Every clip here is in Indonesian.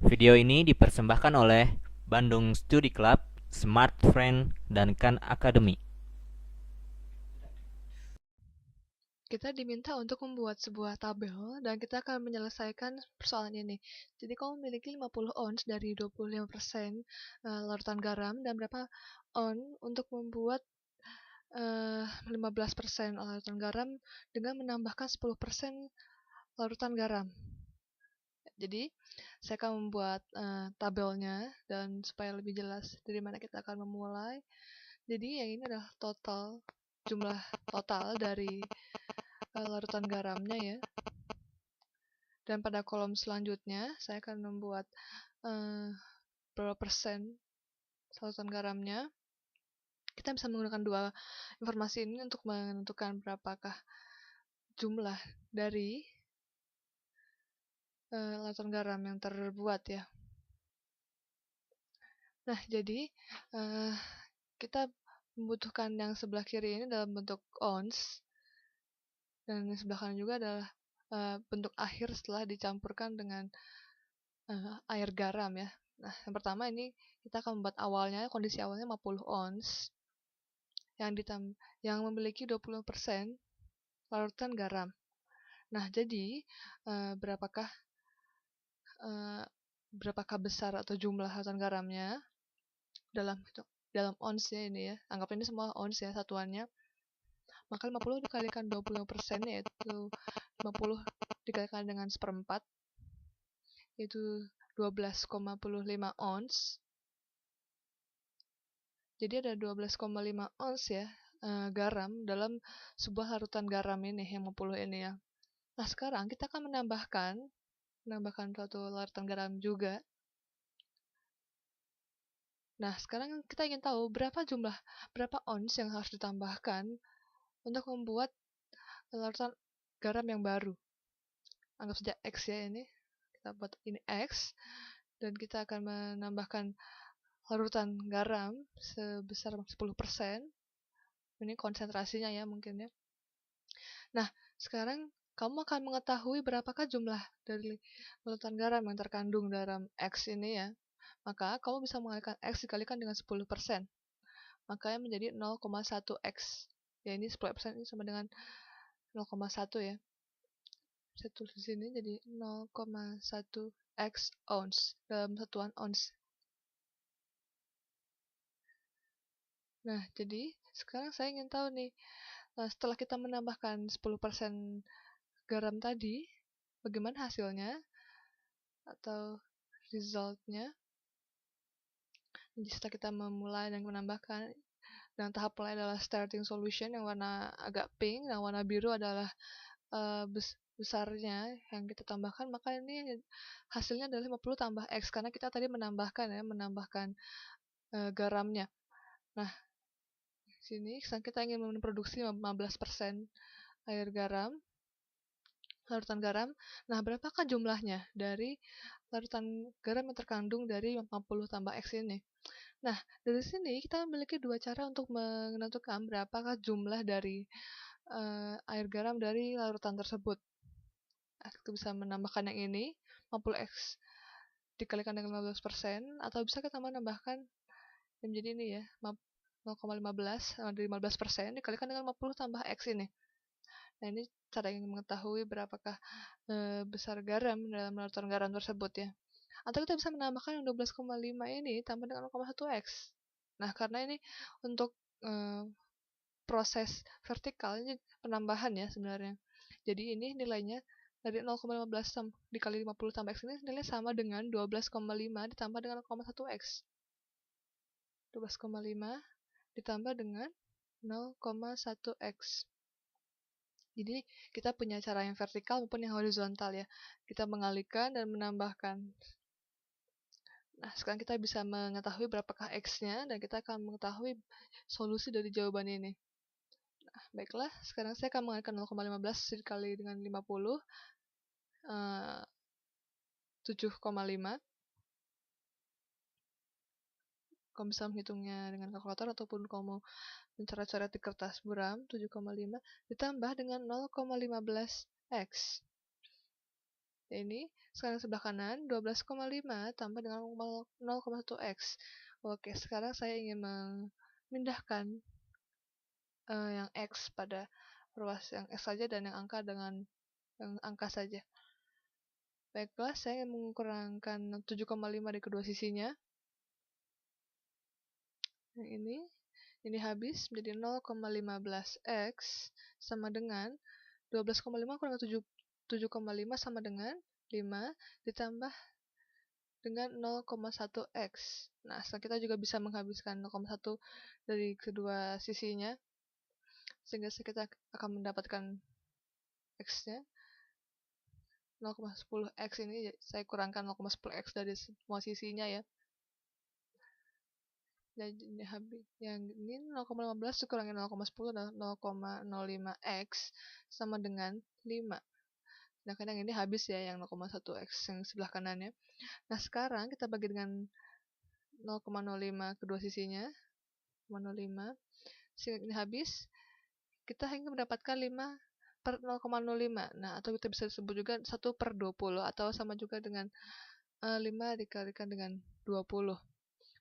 Video ini dipersembahkan oleh Bandung Study Club, Smart Friend, dan Khan Academy. Kita diminta untuk membuat sebuah tabel dan kita akan menyelesaikan persoalan ini. Jadi kamu memiliki 50 ons dari 25% larutan garam dan berapa on untuk membuat 15% larutan garam dengan menambahkan 10% larutan garam. Jadi saya akan membuat tabelnya dan supaya lebih jelas dari mana kita akan memulai. Jadi yang ini adalah jumlah total dari larutan garamnya ya. Dan pada kolom selanjutnya, saya akan membuat berapa persen larutan garamnya. Kita bisa menggunakan dua informasi ini untuk menentukan berapakah jumlah dari larutan garam yang terbuat ya. Nah, jadi kita membutuhkan yang sebelah kiri ini dalam bentuk ons, dan yang sebelah kanan juga adalah bentuk akhir setelah dicampurkan dengan air garam ya. Nah, yang pertama ini kita akan membuat kondisi awalnya 50 ons yang memiliki 20% larutan garam. Nah, jadi eh, berapakah eh, berapakah besar atau jumlah larutan garamnya dalam dalam onsnya ini ya. Anggap ini semua ons ya satuannya. Maka 50 dikalikan 25% yaitu 50 dikalikan dengan seperempat yaitu 12,05 ons. Jadi ada 12,5 ons ya garam dalam sebuah larutan garam ini yang 50 ini ya. Nah, sekarang kita akan menambahkan satu larutan garam juga. Nah, sekarang kita ingin tahu berapa ons yang harus ditambahkan untuk membuat larutan garam yang baru. Anggap saja X ya ini. Kita buat ini X dan kita akan menambahkan larutan garam sebesar 10%. Ini konsentrasinya ya mungkin ya. Nah, sekarang kamu akan mengetahui berapakah jumlah dari larutan garam yang terkandung dalam X ini ya. Maka kamu bisa mengalihkan X dikalikan dengan 10%. Makanya menjadi 0,1 X. Ya ini 10% ini sama dengan 0,1 ya. Saya tulis di sini jadi 0,1 X ounce dalam satuan ounce. Nah, jadi sekarang saya ingin tahu nih, setelah kita menambahkan 10% garam tadi, bagaimana hasilnya atau resultnya. Jadi setelah kita memulai dan menambahkan, dan tahap mulai adalah starting solution yang warna agak pink, dan warna biru adalah besarnya yang kita tambahkan, maka ini hasilnya adalah 50 tambah X karena kita tadi menambahkan garamnya. Nah, sini kita ingin memproduksi 15% air garam, larutan garam. Nah, berapakah jumlahnya dari larutan garam yang terkandung dari 50 tambah X ini? Nah, dari sini kita memiliki dua cara untuk menentukan berapakah jumlah dari air garam dari larutan tersebut. Nah, kita bisa menambahkan yang ini, 50x dikalikan dengan 15%, atau bisa kita menambahkan yang menjadi ini ya, 0,15 dari 15% dikalikan dengan 50 tambah x ini. Nah, ini cara ingin mengetahui berapakah besar garam dalam larutan garam tersebut ya. Atau kita bisa menambahkan yang 12,5 ini tambah dengan 0,1 x. Nah, karena ini untuk proses vertikal ini penambahan ya sebenarnya. Jadi ini nilainya dari 0,15 dikali 50 tambah x ini nilainya sama dengan 12,5 ditambah dengan 0,1 x. 12,5 ditambah dengan 0,1 x. Jadi kita punya cara yang vertikal maupun yang horizontal ya. Kita mengalihkan dan menambahkan. Nah, sekarang kita bisa mengetahui berapakah x-nya dan kita akan mengetahui solusi dari jawaban ini. Nah, baiklah, sekarang saya akan mengalihkan 0,15 dikali dengan 50, 7,5. Kamu bisa menghitungnya dengan kalkulator ataupun kamu mau mencoret-coret di kertas buram. 7,5 ditambah dengan 0,15 x. Ini sekarang sebelah kanan 12,5 tambah dengan 0,1x. Oke, sekarang saya ingin memindahkan yang x pada ruas yang x saja dan yang angka dengan yang angka saja. Baiklah, saya ingin mengukurkan 7,5 di kedua sisinya. Yang ini habis menjadi 0,15x sama dengan 12,5 kurang 7,5 sama dengan 5 ditambah dengan 0,1x. Nah, setelah kita juga bisa menghabiskan 0,1 dari kedua sisinya, sehingga kita akan mendapatkan x-nya 0,10x. Ini saya kurangkan 0,10x dari semua sisinya ya. Jadi yang ini 0,15 dikurangi 0,10 adalah 0,05x sama dengan 5. Sedangkan yang ini habis ya, yang 0,1x yang sebelah kanannya. Nah, sekarang kita bagi dengan 0,05 kedua sisinya, 0,05. Sehingga ini habis, kita hanya mendapatkan 5 per 0,05. Nah, atau kita bisa sebut juga 1 per 20, atau sama juga dengan 5 dikalikan dengan 20.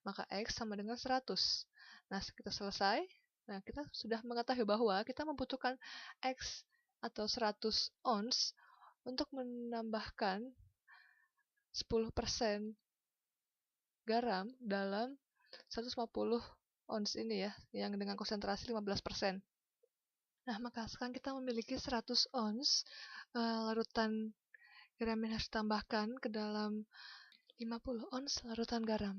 Maka X sama dengan 100. Nah, kita selesai. Nah, kita sudah mengetahui bahwa kita membutuhkan X atau 100 ons untuk menambahkan 10% garam dalam 150 ons ini ya, yang dengan konsentrasi 15%. Nah, maka sekarang kita memiliki 100 ons larutan garam yang harus ditambahkan ke dalam 50 ons larutan garam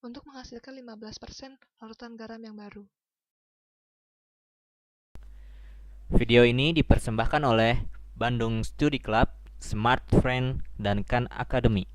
untuk menghasilkan 15% larutan garam yang baru. Video ini dipersembahkan oleh Bandung Study Club, Smart Friend, dan Khan Academy.